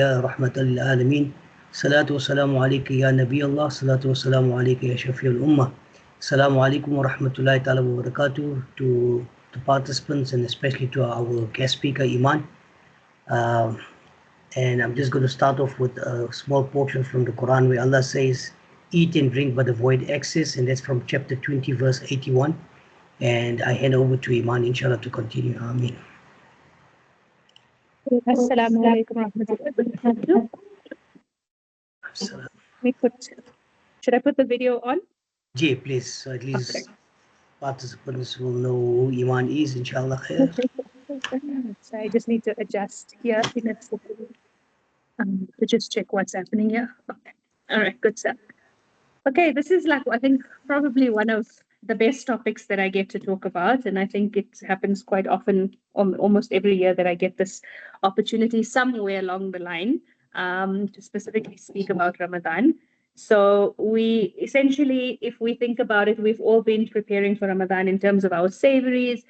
يا رحمة للعالمين. صلاة والسلام عليك يا نبي الله، صلاة والسلام عليك يا شفيع الأمة. السلام عليكم ورحمة الله تعالى وبركاته to the participants and especially to our guest speaker Iman. Um, and I'm just going to start off with a small portion from the Quran where Allah says, "Eat and drink but avoid excess," and that's from chapter 20, verse 81. And I hand over to Iman, inshallah, to continue. Ameen. Assalamu alaikum warahmatullahi wabarakatuh. Should I put the video on? Jay, please, so at least Okay. participants will know who Iman is, inshallah. Khair. So I just need to adjust here to just check what's happening here. Okay. All right, good stuff. Okay, this is like, I think, probably one of the best topics that I get to talk about. And I think it happens quite often, almost every year, that I get this opportunity somewhere along the line to specifically speak about Ramadan. So we essentially, if we think about it, we've all been preparing for Ramadan in terms of our savories,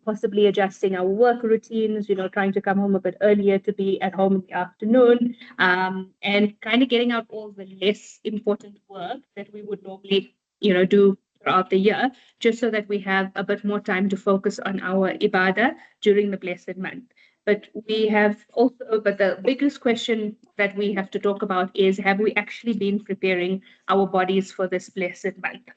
possibly adjusting our work routines, trying to come home a bit earlier to be at home in the afternoon, and kind of getting out all the less important work that we would normally, do throughout the year, just so that we have a bit more time to focus on our ibadah during the blessed month. But the biggest question that we have to talk about is, have we actually been preparing our bodies for this blessed month?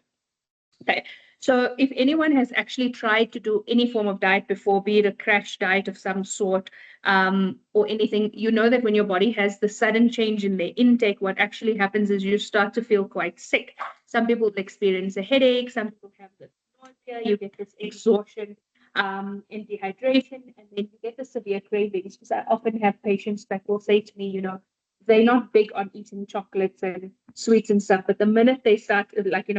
Okay. So if anyone has actually tried to do any form of diet before, be it a crash diet of some sort, or anything, you know that when your body has the sudden change in their intake, what actually happens is you start to feel quite sick. Some people experience a headache, some people have this nausea, you get this exhaustion, and dehydration, and then you get the severe cravings. Because I often have patients that will say to me, they're not big on eating chocolates and sweets and stuff, but the minute they start,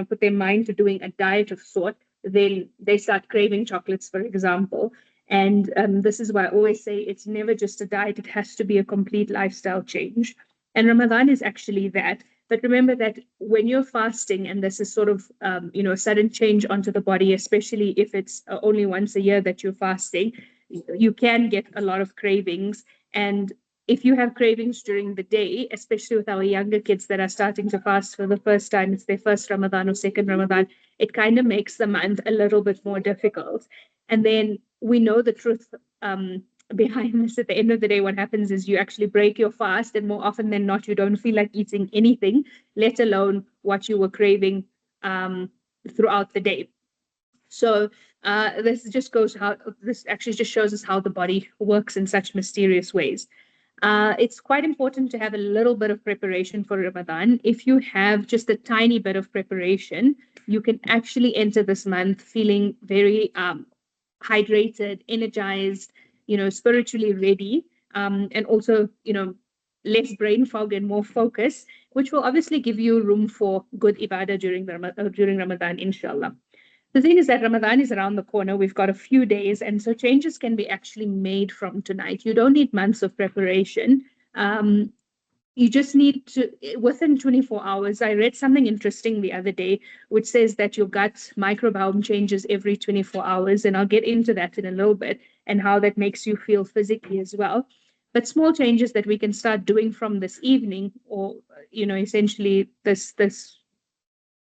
put their mind to doing a diet of sort, then they start craving chocolates, for example. And this is why I always say it's never just a diet, it has to be a complete lifestyle change. And Ramadan is actually that. But remember that when you're fasting, and this is sort of, a sudden change onto the body, especially if it's only once a year that you're fasting, you can get a lot of cravings. And if you have cravings during the day, especially with our younger kids that are starting to fast for the first time, it's their first Ramadan or second Ramadan, it kind of makes the month a little bit more difficult. And then we know the truth behind this. At the end of the day, what happens is you actually break your fast, and more often than not, you don't feel like eating anything, let alone what you were craving throughout the day. So this actually just shows us how the body works in such mysterious ways. It's quite important to have a little bit of preparation for Ramadan. If you have just a tiny bit of preparation, you can actually enter this month feeling very hydrated, energized, spiritually ready, and also, less brain fog and more focus, which will obviously give you room for good ibadah during Ramadan, inshallah. The thing is that Ramadan is around the corner. We've got a few days, and so changes can be actually made from tonight. You don't need months of preparation. You just need to, within 24 hours, I read something interesting the other day, which says that your gut microbiome changes every 24 hours. And I'll get into that in a little bit and how that makes you feel physically as well. But small changes that we can start doing from this evening, or, essentially this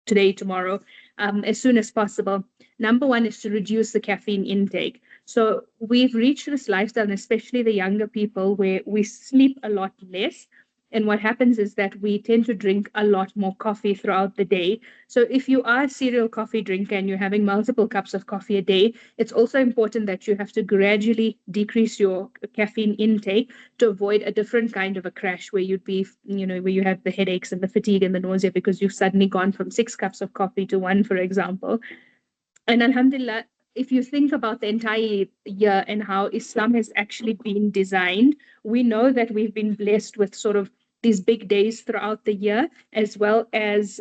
today, tomorrow, as soon as possible. Number one is to reduce the caffeine intake. So we've reached this lifestyle, and especially the younger people, where we sleep a lot less. And what happens is that we tend to drink a lot more coffee throughout the day. So if you are a serial coffee drinker and you're having multiple cups of coffee a day, it's also important that you have to gradually decrease your caffeine intake to avoid a different kind of a crash where you'd be, where you have the headaches and the fatigue and the nausea because you've suddenly gone from 6 cups of coffee to 1, for example. And alhamdulillah, if you think about the entire year and how Islam has actually been designed, we know that we've been blessed with sort of these big days throughout the year, as well as,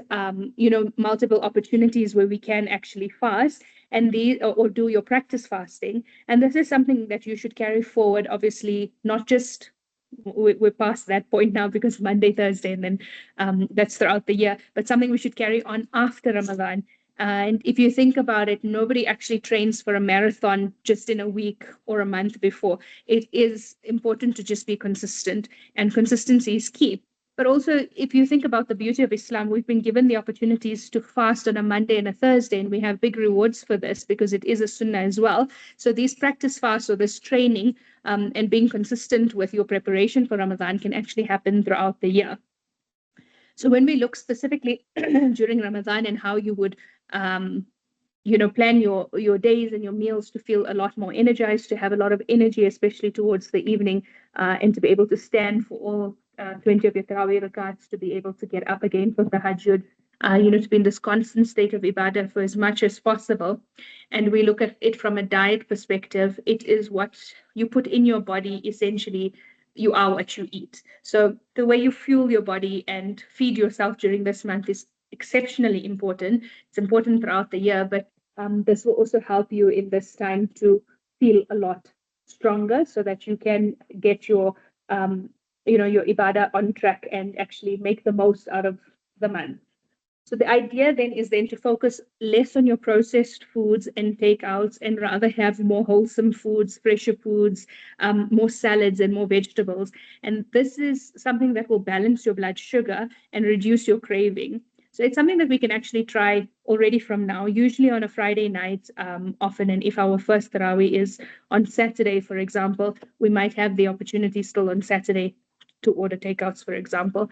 multiple opportunities where we can actually fast and or do your practice fasting. And this is something that you should carry forward, obviously, not just we're past that point now because Monday, Thursday, and then that's throughout the year, but something we should carry on after Ramadan. And if you think about it, nobody actually trains for a marathon just in a week or a month before. It is important to just be consistent, and consistency is key. But also, if you think about the beauty of Islam, we've been given the opportunities to fast on a Monday and a Thursday, and we have big rewards for this because it is a sunnah as well. So these practice fasts, or this training, and being consistent with your preparation for Ramadan can actually happen throughout the year. So when we look specifically during Ramadan and how you would plan your days and your meals to feel a lot more energized, to have a lot of energy, especially towards the evening, and to be able to stand for all 20 of your Tarawih rakats, to be able to get up again for Tahajjud, to be in this constant state of ibadah for as much as possible. And we look at it from a diet perspective. It is what you put in your body, essentially. You are what you eat. So the way you fuel your body and feed yourself during this month is exceptionally important. It's important throughout the year, but this will also help you in this time to feel a lot stronger, so that you can get your your ibadah on track and actually make the most out of the month. So the idea then is then to focus less on your processed foods and takeouts, and rather have more wholesome foods, fresher foods, more salads and more vegetables. And this is something that will balance your blood sugar and reduce your craving. So it's something that we can actually try already from now, usually on a Friday night, often. And if our first Tarawih is on Saturday, for example, we might have the opportunity still on Saturday to order takeouts, for example.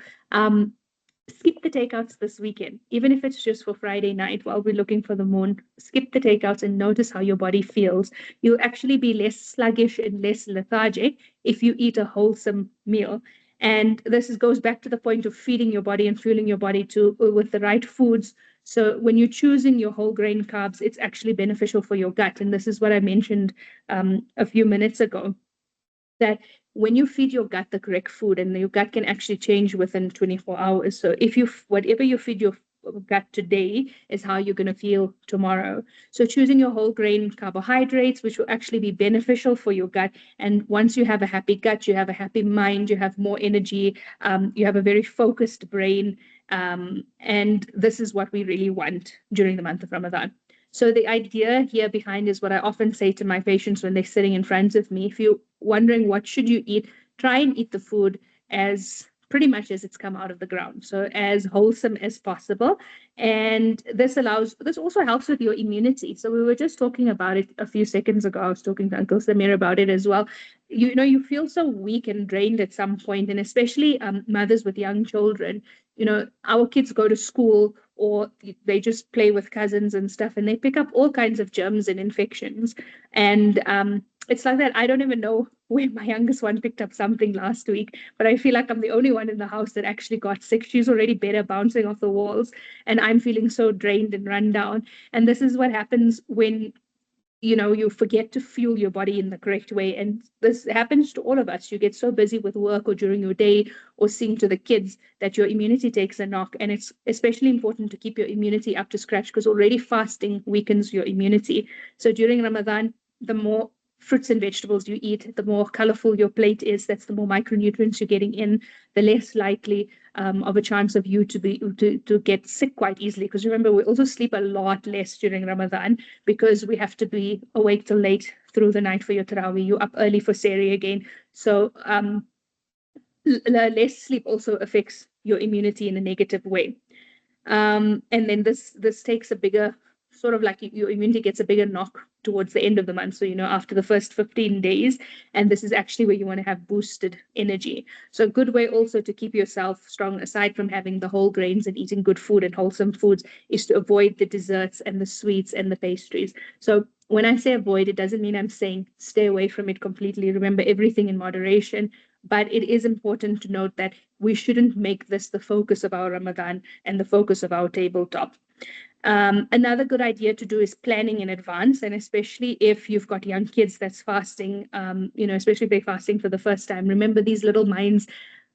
Skip the takeouts this weekend, even if it's just for Friday night while we're looking for the moon. Skip the takeouts and notice how your body feels. You'll actually be less sluggish and less lethargic if you eat a wholesome meal. And this goes back to the point of feeding your body and fueling your body with the right foods. So when you're choosing your whole grain carbs, it's actually beneficial for your gut. And this is what I mentioned a few minutes ago, that when you feed your gut the correct food, and your gut can actually change within 24 hours. So if whatever you feed your gut today is how you're going to feel tomorrow. So choosing your whole grain carbohydrates, which will actually be beneficial for your gut. And once you have a happy gut, you have a happy mind, you have more energy, you have a very focused brain. And this is what we really want during the month of Ramadan. So the idea here behind is what I often say to my patients when they're sitting in front of me. If you're wondering what should you eat, try and eat the food as pretty much as it's come out of the ground. So as wholesome as possible. And this also helps with your immunity. So we were just talking about it a few seconds ago. I was talking to Uncle Samir about it as well. You feel so weak and drained at some point, and especially mothers with young children. Our kids go to school, or they just play with cousins and stuff, and they pick up all kinds of germs and infections. And it's like that. I don't even know where my youngest one picked up something last week, but I feel like I'm the only one in the house that actually got sick. She's already better, bouncing off the walls, and I'm feeling so drained and run down. And this is what happens when you forget to fuel your body in the correct way. And this happens to all of us. You get so busy with work or during your day or seeing to the kids that your immunity takes a knock. And it's especially important to keep your immunity up to scratch, because already fasting weakens your immunity. So during Ramadan, the more fruits and vegetables you eat, the more colorful your plate is. That's the more micronutrients you're getting in, the less likely of a chance of you to get sick quite easily. Because remember, we also sleep a lot less during Ramadan, because we have to be awake till late through the night for your Tarawih. You're up early for Sehri again. So less sleep also affects your immunity in a negative way. And then this takes a bigger, sort of like your immunity gets a bigger knock towards the end of the month. So, after the first 15 days, and this is actually where you want to have boosted energy. So a good way also to keep yourself strong, aside from having the whole grains and eating good food and wholesome foods, is to avoid the desserts and the sweets and the pastries. So when I say avoid, it doesn't mean I'm saying stay away from it completely. Remember, everything in moderation. But it is important to note that we shouldn't make this the focus of our Ramadan and the focus of our tabletop. Another good idea to do is planning in advance, and especially if you've got young kids that's fasting, especially if they're fasting for the first time. Remember, these little minds,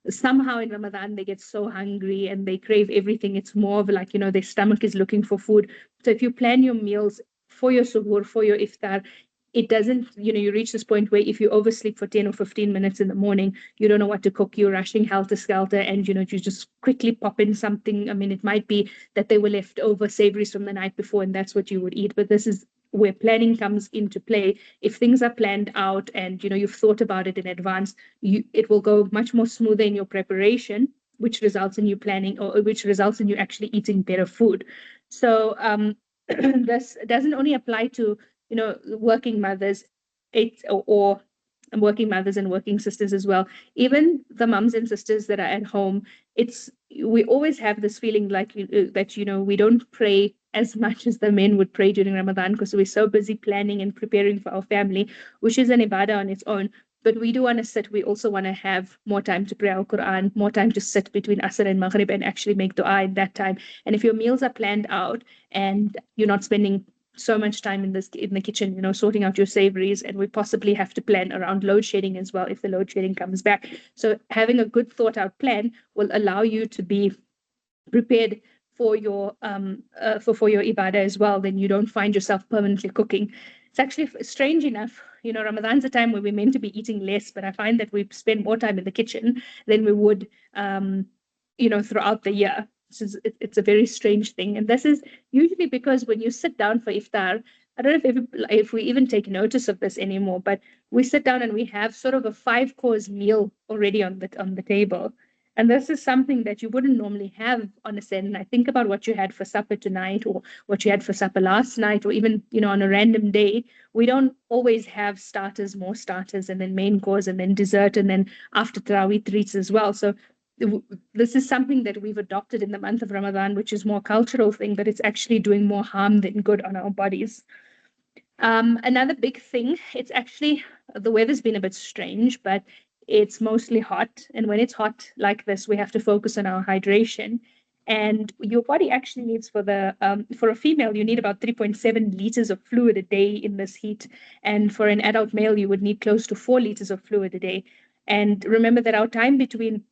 somehow in Ramadan, they get so hungry and they crave everything. It's more of like, their stomach is looking for food. So if you plan your meals for your suhoor, for your iftar, it doesn't, you reach this point where if you oversleep for 10 or 15 minutes in the morning, you don't know what to cook, you're rushing helter-skelter, and, you just quickly pop in something. I mean, it might be that they were left over savories from the night before, and that's what you would eat. But this is where planning comes into play. If things are planned out and, you've thought about it in advance, it will go much more smoother in your preparation, which results in you planning, or which results in you actually eating better food. So this doesn't only apply to, working mothers, or working mothers and working sisters as well. Even the mums and sisters that are at home, we always have this feeling like that, we don't pray as much as the men would pray during Ramadan, because we're so busy planning and preparing for our family, which is an ibadah on its own. But we do want to sit. We also want to have more time to pray Al Quran, more time to sit between Asr and Maghrib and actually make dua in that time. And if your meals are planned out and you're not spending so much time in the kitchen, sorting out your savories, and we possibly have to plan around load shedding as well if the load shedding comes back. So having a good thought out plan will allow you to be prepared for your for your ibadah as well. Then you don't find yourself permanently cooking. It's actually strange enough, Ramadan's a time where we're meant to be eating less, but I find that we spend more time in the kitchen than we would throughout the year. It's a very strange thing, and this is usually because when you sit down for iftar, I don't know if we even take notice of this anymore, but we sit down and we have sort of a 5-course meal already on the table. And this is something that you wouldn't normally have on a Saturday night. Think about what you had for supper tonight, or what you had for supper last night, or even, on a random day. We don't always have starters, more starters, and then main course, and then dessert, and then after Tarawih treats as well. So this is something that we've adopted in the month of Ramadan, which is more cultural thing, but it's actually doing more harm than good on our bodies. Another big thing, it's actually, the weather's been a bit strange, but it's mostly hot. And when it's hot like this, we have to focus on our hydration. And your body actually needs, for a female, you need about 3.7 liters of fluid a day in this heat. And for an adult male, you would need close to 4 liters of fluid a day. And remember that our time between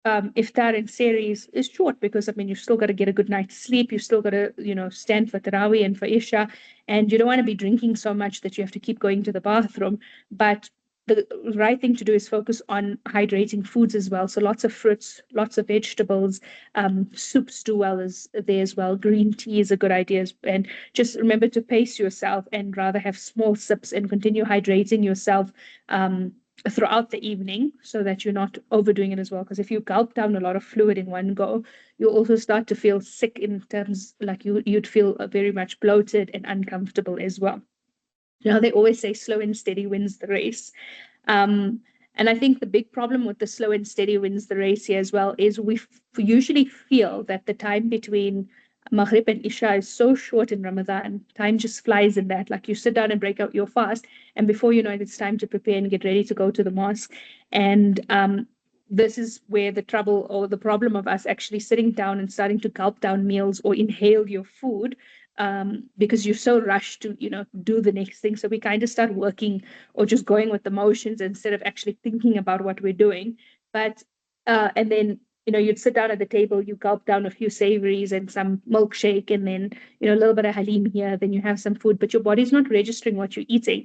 iftar and series is short, because you've still got to get a good night's sleep. You still got to, stand for Tarawih and for Isha, and you don't want to be drinking so much that you have to keep going to the bathroom. But the right thing to do is focus on hydrating foods as well. So lots of fruits, lots of vegetables, soups do well there as well. Green tea is a good idea. And just remember to pace yourself and rather have small sips and continue hydrating yourself throughout the evening, so that you're not overdoing it as well. Because if you gulp down a lot of fluid in one go, you'll also start to feel sick, in terms like you'd feel very much bloated and uncomfortable as well. They always say slow and steady wins the race. And I think the big problem with the slow and steady wins the race here as well is we usually feel that the time between Maghrib and Isha is so short in Ramadan. Time just flies in that. Like, you sit down and break out your fast, and before you know it, it's time to prepare and get ready to go to the mosque. And this is where the trouble, or the problem, of us actually sitting down and starting to gulp down meals or inhale your food, because you're so rushed to, do the next thing. So we kind of start working or just going with the motions instead of actually thinking about what we're doing. But and then, you'd sit down at the table, you gulp down a few savories and some milkshake, and then, a little bit of halim here, then you have some food, but your body's not registering what you're eating.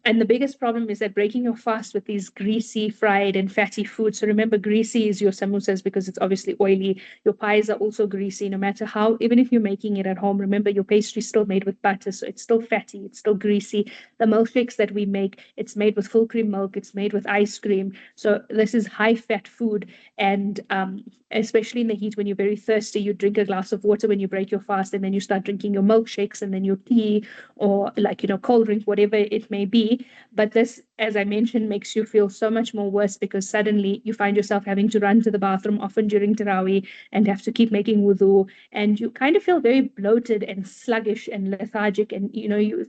And the biggest problem is that breaking your fast with these greasy, fried, and fatty foods. So remember, greasy is your samosas, because it's obviously oily. Your pies are also greasy, no matter how, even if you're making it at home. Remember, your pastry is still made with butter, so it's still fatty, it's still greasy. The milkshakes that we make, it's made with full cream milk, it's made with ice cream. So this is high fat food. And especially in the heat, when you're very thirsty, you drink a glass of water when you break your fast, and then you start drinking your milkshakes, and then your tea, or cold drink, whatever it may be. But this, as I mentioned, makes you feel so much more worse, because suddenly you find yourself having to run to the bathroom often during Tarawih, and have to keep making wudu, and you kind of feel very bloated and sluggish and lethargic. And you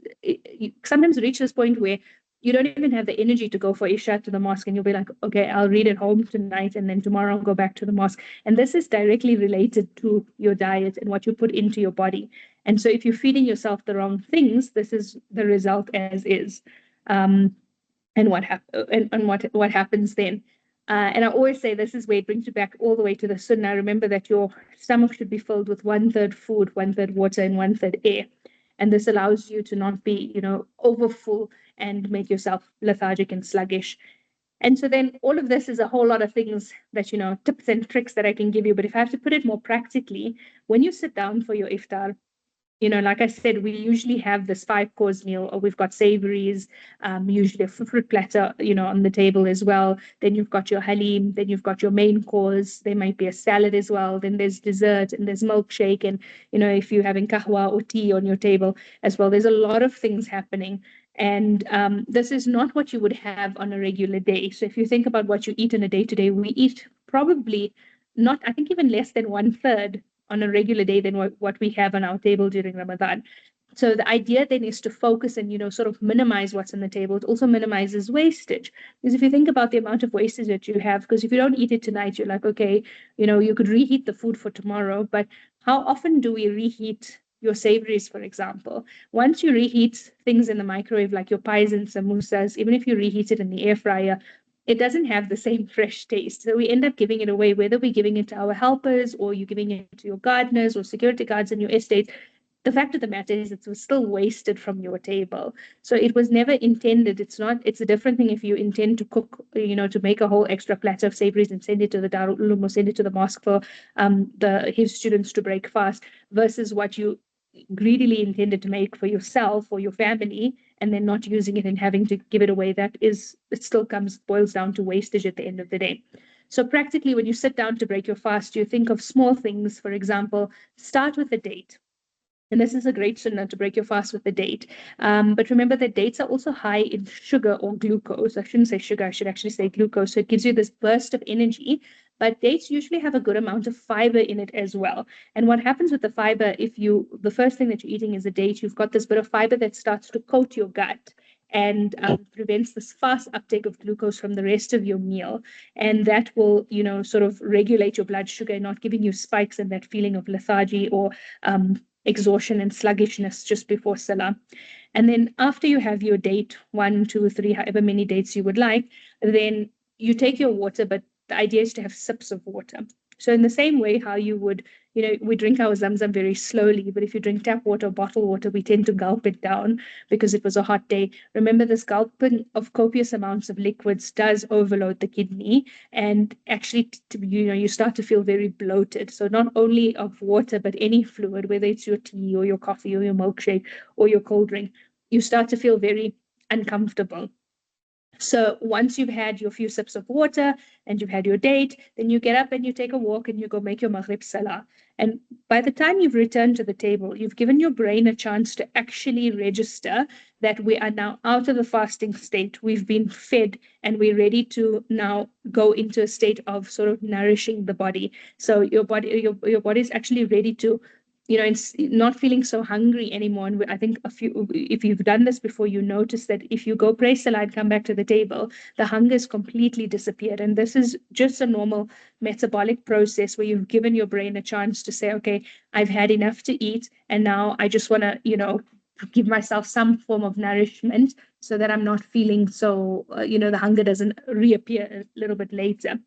sometimes reach this point where you don't even have the energy to go for Isha to the mosque, and you'll be like, okay, I'll read at home tonight, and then tomorrow I'll go back to the mosque. And this is directly related to your diet and what you put into your body. And so if you're feeding yourself the wrong things, this is the result as is. And what happens then. And I always say this is where it brings you back all the way to the sunnah. Remember that your stomach should be filled with 1/3 food, 1/3 water, and 1/3 air. And this allows you to not be, overfull and make yourself lethargic and sluggish. And so then all of this is a whole lot of things that, tips and tricks that I can give you. But if I have to put it more practically, when you sit down for your iftar, like I said, we usually have this 5-course meal, or we've got savories, usually a fruit platter, on the table as well. Then you've got your halim, then you've got your main course. There might be a salad as well. Then there's dessert and there's milkshake. And, if you're having kahwa or tea on your table as well, there's a lot of things happening. And this is not what you would have on a regular day. So if you think about what you eat in a day to day, we eat probably not, I think, even less than 1/3 on a regular day than what we have on our table during Ramadan. So the idea then is to focus and, sort of minimize what's on the table. It also minimizes wastage. Because if you think about the amount of wastage that you have, because if you don't eat it tonight, you're like, okay, you could reheat the food for tomorrow. But how often do we reheat your savories, for example? Once you reheat things in the microwave, like your pies and samosas, even if you reheat it in the air fryer, it doesn't have the same fresh taste. So we end up giving it away, whether we're giving it to our helpers or you're giving it to your gardeners or security guards in your estate. The fact of the matter is it was still wasted from your table. So it was never intended. It's a different thing if you intend to cook, to make a whole extra platter of savories and send it to the Darul Uloom or send it to the mosque for his students to break fast, versus what you greedily intended to make for yourself or your family and then not using it and having to give it away. It still boils down to wastage at the end of the day. So practically, when you sit down to break your fast, you think of small things. For example, start with a date. And this is a great sunnah, to break your fast with the date. But remember that dates are also high in sugar or glucose. I shouldn't say sugar, I should actually say glucose. So it gives you this burst of energy. But dates usually have a good amount of fiber in it as well. And what happens with the fiber, the first thing that you're eating is a date, you've got this bit of fiber that starts to coat your gut and prevents this fast uptake of glucose from the rest of your meal. And that will, sort of regulate your blood sugar, not giving you spikes and that feeling of lethargy or exhaustion and sluggishness just before Salah. And then after you have your date, 1, 2, 3, however many dates you would like, then you take your water, but the idea is to have sips of water. So in the same way how you would, we drink our Zamzam very slowly, but if you drink tap water or bottled water, we tend to gulp it down because it was a hot day. Remember, this gulping of copious amounts of liquids does overload the kidney, and actually, you start to feel very bloated. So not only of water, but any fluid, whether it's your tea or your coffee or your milkshake or your cold drink, you start to feel very uncomfortable. So once you've had your few sips of water and you've had your date, then you get up and you take a walk and you go make your Maghrib Salah. And by the time you've returned to the table, you've given your brain a chance to actually register that we are now out of the fasting state. We've been fed and we're ready to now go into a state of sort of nourishing the body. So your body is actually ready to, it's not feeling so hungry anymore. And I think if you've done this before, you notice that if you go pray Salah and come back to the table, the hunger is completely disappeared. And this is just a normal metabolic process where you've given your brain a chance to say, okay, I've had enough to eat, and now I just want to, give myself some form of nourishment so that I'm not feeling so, the hunger doesn't reappear a little bit later.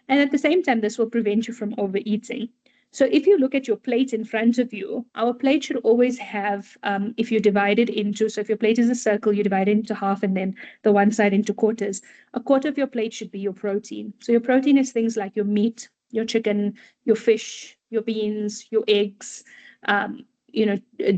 And at the same time, this will prevent you from overeating. So if you look at your plate in front of you, our plate should always have, if you divide it into, so if your plate is a circle, you divide it into half and then the one side into quarters. A quarter of your plate should be your protein. So your protein is things like your meat, your chicken, your fish, your beans, your eggs,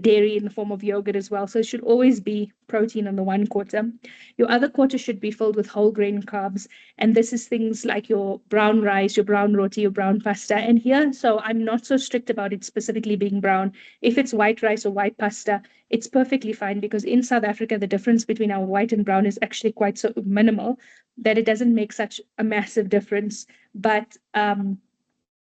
dairy in the form of yogurt as well. So it should always be protein on the one quarter. Your other quarter should be filled with whole grain carbs. And this is things like your brown rice, your brown roti, your brown pasta. And here, so I'm not so strict about it specifically being brown. If it's white rice or white pasta, it's perfectly fine, because in South Africa, the difference between our white and brown is actually quite so minimal that it doesn't make such a massive difference. But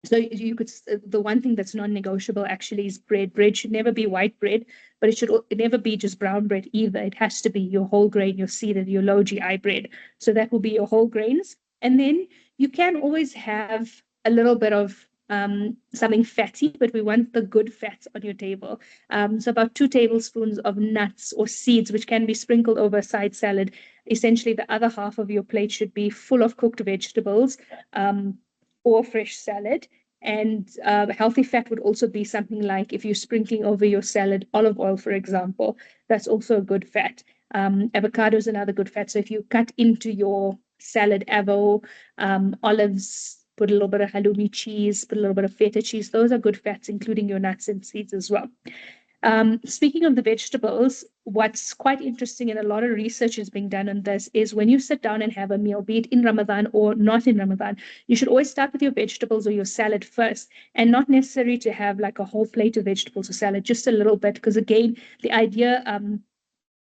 so you could, the one thing that's non-negotiable actually is bread. Bread should never be white bread, but it should never be just brown bread either. It has to be your whole grain, your seeded, your low GI bread. So that will be your whole grains. And then you can always have a little bit of something fatty, but we want the good fats on your table. So about 2 tablespoons of nuts or seeds, which can be sprinkled over a side salad. Essentially, the other half of your plate should be full of cooked vegetables, or fresh salad. And healthy fat would also be something like, if you're sprinkling over your salad olive oil, for example, that's also a good fat. Avocado is another good fat. So if you cut into your salad avo, olives, put a little bit of halloumi cheese, put a little bit of feta cheese, those are good fats, including your nuts and seeds as well. Speaking of the vegetables, what's quite interesting, and a lot of research is being done on this, is when you sit down and have a meal, be it in Ramadan or not in Ramadan, you should always start with your vegetables or your salad first, and not necessary to have like a whole plate of vegetables or salad, just a little bit, because again, the idea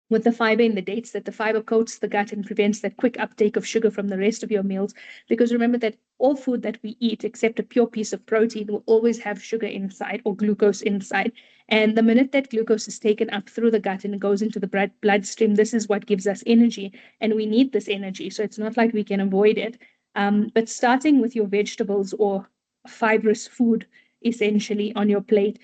with the fiber in the dates, that the fiber coats the gut and prevents that quick uptake of sugar from the rest of your meals. Because remember that all food that we eat, except a pure piece of protein, will always have sugar inside or glucose inside. And the minute that glucose is taken up through the gut and it goes into the bloodstream, this is what gives us energy. And we need this energy. So it's not like we can avoid it. But starting with your vegetables or fibrous food, essentially, on your plate,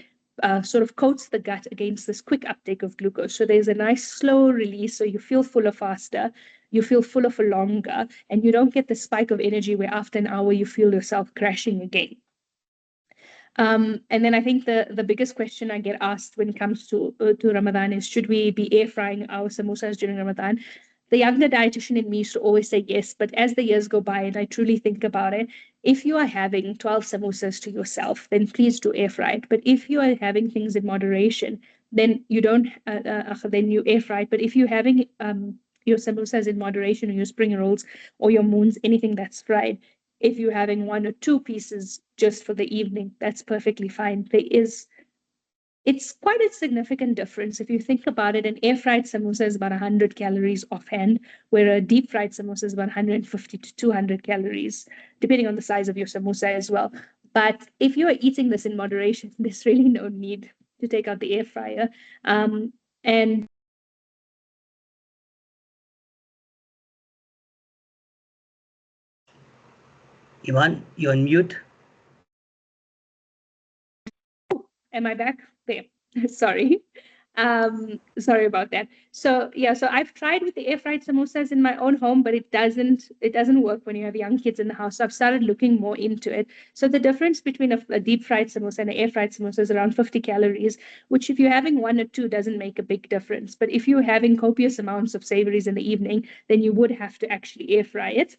sort of coats the gut against this quick uptake of glucose. So there's a nice slow release. So you feel fuller faster, you feel fuller for longer, and you don't get the spike of energy where after an hour you feel yourself crashing again. And then I think the biggest question I get asked when it comes to Ramadan is, should we be air frying our samosas during Ramadan? The younger dietitian in me used to always say yes, but as the years go by and I truly think about it, if you are having 12 samosas to yourself, then please do air fry it. But if you are having things in moderation, then you don't, then you air fry it. But if you're having your samosas in moderation, or your spring rolls or your moons, anything that's fried, if you're having 1 or 2 pieces just for the evening, that's perfectly fine. It's quite a significant difference. If you think about it, an air fried samosa is about 100 calories offhand, where a deep fried samosa is about 150 to 200 calories, depending on the size of your samosa as well. But if you are eating this in moderation, there's really no need to take out the air fryer. And Iman, you're on mute. am I back? There. Sorry. Sorry about that. So yeah, so I've tried with the air fried samosas in my own home, but it doesn't work when you have young kids in the house. So I've started looking more into it. So the difference between a deep fried samosa and an air fried samosa is around 50 calories, which if you're having 1 or 2 doesn't make a big difference. But if you're having copious amounts of savories in the evening, then you would have to actually air fry it.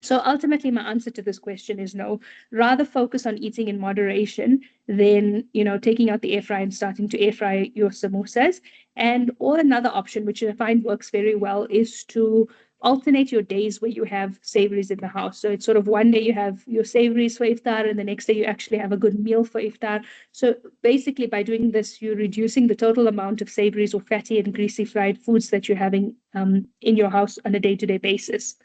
So ultimately, my answer to this question is no. Rather focus on eating in moderation than, taking out the air fryer and starting to air fry your samosas. And or another option, which I find works very well, is to alternate your days where you have savories in the house. So it's sort of one day you have your savories for iftar, and the next day you actually have a good meal for iftar. So basically, by doing this, you're reducing the total amount of savories or fatty and greasy fried foods that you're having in your house on a day-to-day basis.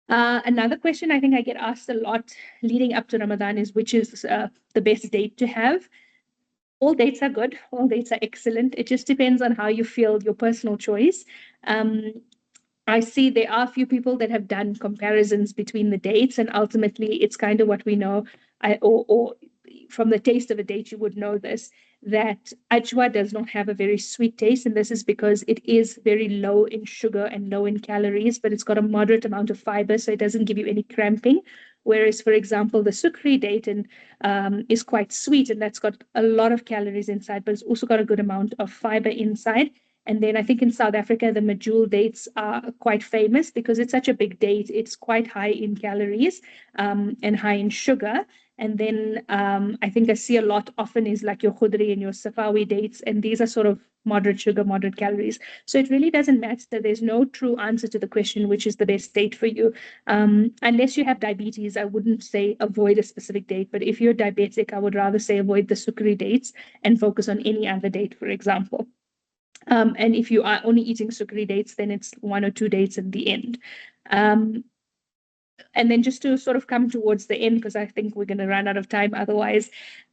Another question I think I get asked a lot leading up to Ramadan is, which is the best date to have? All dates are good. All dates are excellent. It just depends on how you feel, your personal choice. I see there are a few people that have done comparisons between the dates, and ultimately it's kind of what we know, or from the taste of a date, you would know this, that ajwa does not have a very sweet taste. And this is because it is very low in sugar and low in calories, but it's got a moderate amount of fiber, so it doesn't give you any cramping. Whereas, for example, the sukri date is quite sweet, and that's got a lot of calories inside, but it's also got a good amount of fiber inside. And then I think in South Africa, the Majul dates are quite famous because it's such a big date. It's quite high in calories and high in sugar. And then I think I see a lot often is like your khudri and your safawi dates, and these are sort of moderate sugar, moderate calories. So it really doesn't matter. There's no true answer to the question, which is the best date for you. Unless you have diabetes, I wouldn't say avoid a specific date. But if you're diabetic, I would rather say avoid the sukri dates and focus on any other date, for example. And if you are only eating sukri dates, then it's 1 or 2 dates in the end. And then just to sort of come towards the end, because I think we're going to run out of time otherwise,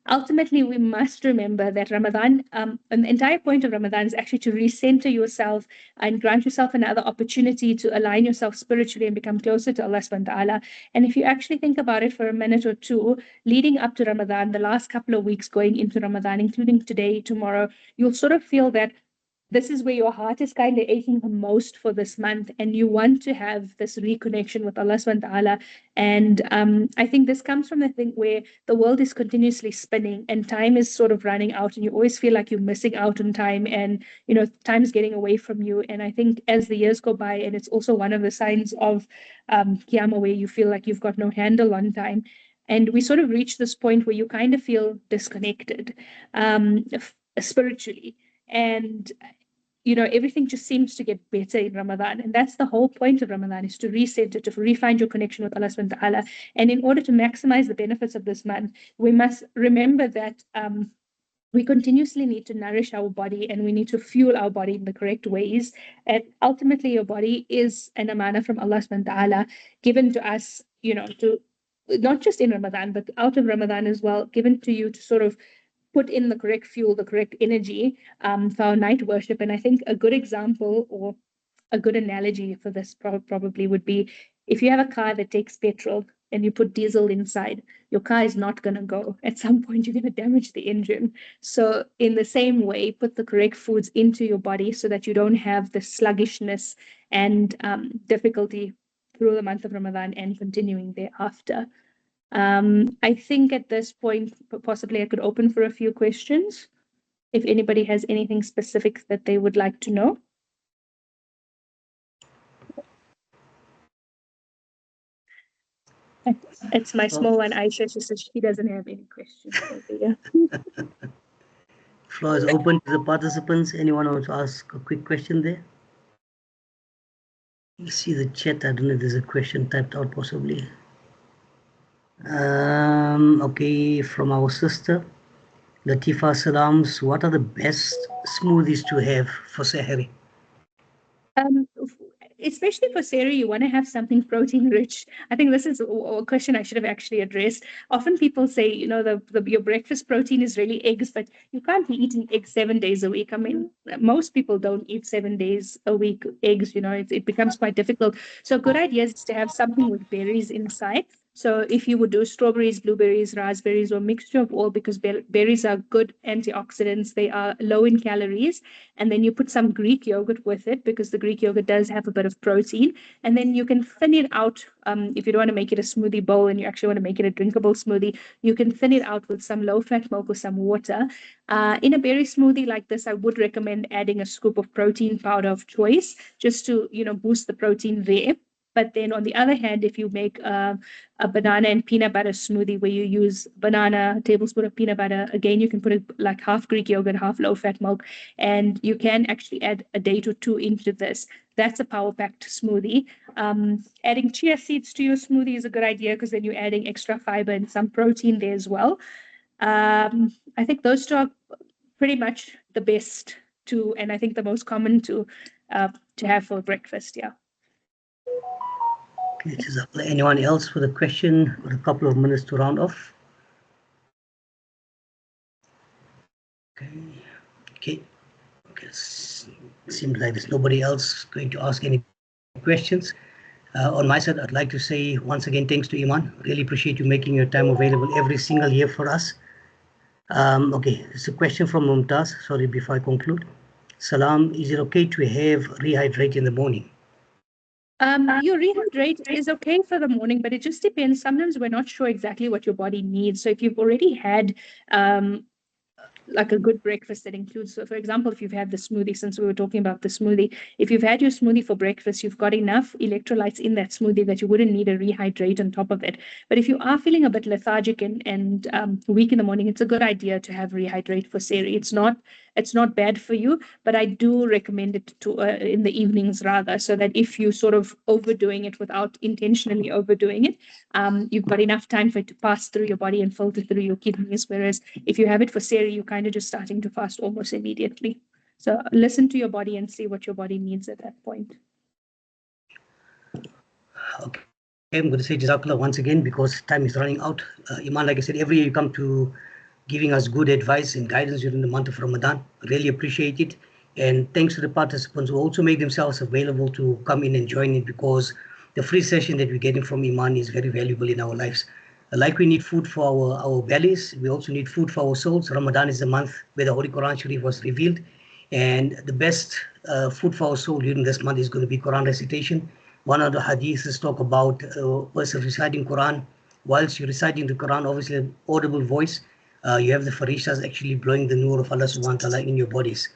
ultimately we must remember that Ramadan, and the entire point of Ramadan is actually to recenter yourself and grant yourself another opportunity to align yourself spiritually and become closer to Allah subhanahu wa ta'ala. And if you actually think about it for a minute or two, leading up to Ramadan, the last couple of weeks going into Ramadan, including today, tomorrow, you'll sort of feel that this is where your heart is kind of aching the most for this month, and you want to have this reconnection with Allah subhanahu wa ta'ala. And I think this comes from the thing where the world is continuously spinning and time is sort of running out, and you always feel like you're missing out on time, and time's getting away from you. And I think as the years go by, and it's also one of the signs of Qiyamah, where you feel like you've got no handle on time. And we sort of reach this point where you kind of feel disconnected spiritually. And everything just seems to get better in Ramadan. And that's the whole point of Ramadan, is to reset it, to refine your connection with Allah subhanahu wa ta'ala. And in order to maximize the benefits of this month, we must remember that we continuously need to nourish our body, and we need to fuel our body in the correct ways. And ultimately, your body is an amana from Allah subhanahu wa ta'ala, given to us, to not just in Ramadan, but out of Ramadan as well, given to you to sort of put in the correct fuel, the correct energy for our night worship. And I think a good example or a good analogy for this probably would be, if you have a car that takes petrol and you put diesel inside, your car is not going to go. At some point, you're going to damage the engine. So in the same way, put the correct foods into your body so that you don't have the sluggishness and difficulty through the month of Ramadan and continuing thereafter. I think at this point, possibly I could open for a few questions, if anybody has anything specific that they would like to know. It's my small one, Aisha. She says she doesn't have any questions over here. Floor is open to the participants. Anyone wants to ask a quick question there? You see the chat. I don't know if there's a question typed out possibly. Okay, from our sister Latifa Salams, what are the best smoothies to have for Sahari? Especially for Sahari, you want to have something protein rich. I think this is a question I should have actually addressed. Often people say, your breakfast protein is really eggs, but you can't be eating eggs 7 days a week. I mean, most people don't eat 7 days a week eggs, it becomes quite difficult. So a good idea is to have something with berries inside. So if you would do strawberries, blueberries, raspberries, or a mixture of all, because berries are good antioxidants, they are low in calories, and then you put some Greek yogurt with it, because the Greek yogurt does have a bit of protein, and then you can thin it out. If you don't want to make it a smoothie bowl and you actually want to make it a drinkable smoothie, you can thin it out with some low-fat milk or some water. In a berry smoothie like this, I would recommend adding a scoop of protein powder of choice, just to boost the protein there. But then on the other hand, if you make a banana and peanut butter smoothie where you use banana, a tablespoon of peanut butter, again, you can put it like half Greek yogurt, half low-fat milk, and you can actually add a date or two into this. That's a power-packed smoothie. Adding chia seeds to your smoothie is a good idea, because then you're adding extra fiber and some protein there as well. I think those two are pretty much the best to, and I think the most common to have for breakfast, yeah. Okay, anyone else with a question or a couple of minutes to round off? Okay. Seems like there's nobody else going to ask any questions. On my side, I'd like to say once again, thanks to Iman. Really appreciate you making your time available every single year for us. Okay, it's a question from Mumtaz. Sorry, before I conclude. Salam, is it okay to have rehydrate in the morning? Your rehydrate is okay for the morning, but it just depends. Sometimes we're not sure exactly what your body needs. So if you've already had like a good breakfast that includes, so for example, if you've had the smoothie, since we were talking about the smoothie, if you've had your smoothie for breakfast, you've got enough electrolytes in that smoothie that you wouldn't need a rehydrate on top of it. But if you are feeling a bit lethargic and weak in the morning, it's a good idea to have rehydrate for Sahari. It's not bad for you, but I do recommend it to in the evenings rather, so that if you sort of overdoing it without intentionally overdoing it, you've got enough time for it to pass through your body and filter through your kidneys. Whereas if you have it for Sahari, you're kind of just starting to fast almost immediately. So listen to your body and see what your body needs at that point. Okay, I'm going to say Jazakallah once again, because time is running out. Iman, like I said, every year you come to giving us good advice and guidance during the month of Ramadan. Really appreciate it. And thanks to the participants who also make themselves available to come in and join it, because the free session that we're getting from Iman is very valuable in our lives. Like we need food for our bellies, we also need food for our souls. Ramadan is the month where the Holy Quran Sharif was revealed. And the best food for our soul during this month is going to be Quran recitation. One of the hadiths talk about a person reciting Quran. Whilst you're reciting the Quran, obviously an audible voice, you have the farishtas actually blowing the nur of Allah subhanahu wa ta'ala in your bodies.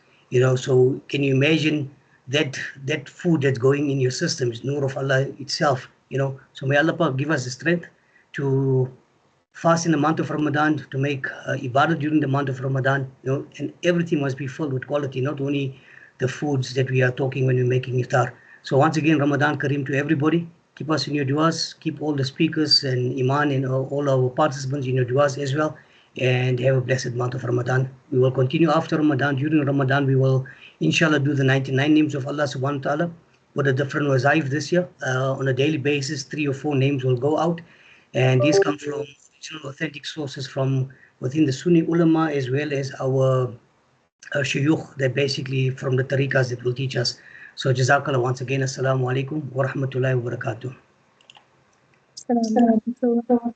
So can you imagine that food that's going in your system is nur of Allah itself. So may Allah give us the strength to fast in the month of Ramadan, to make ibadah during the month of Ramadan, and everything must be filled with quality, not only the foods that we are talking when we're making iftar. So once again, Ramadan Kareem to everybody. Keep us in your du'as, keep all the speakers and Iman and all our participants in your du'as as well, and have a blessed month of Ramadan. We will continue after Ramadan. During Ramadan, we will, inshallah, do the 99 names of Allah subhanahu wa ta'ala with a different wazaif this year. On a daily basis, 3 or 4 names will go out, and these come from authentic sources from within the Sunni ulama, as well as our shuyukh, that basically from the tariqas that will teach us. So jazakallah once again. Assalamu alaikum wa rahmatullahi wa barakatuh. Assalamu alaikum.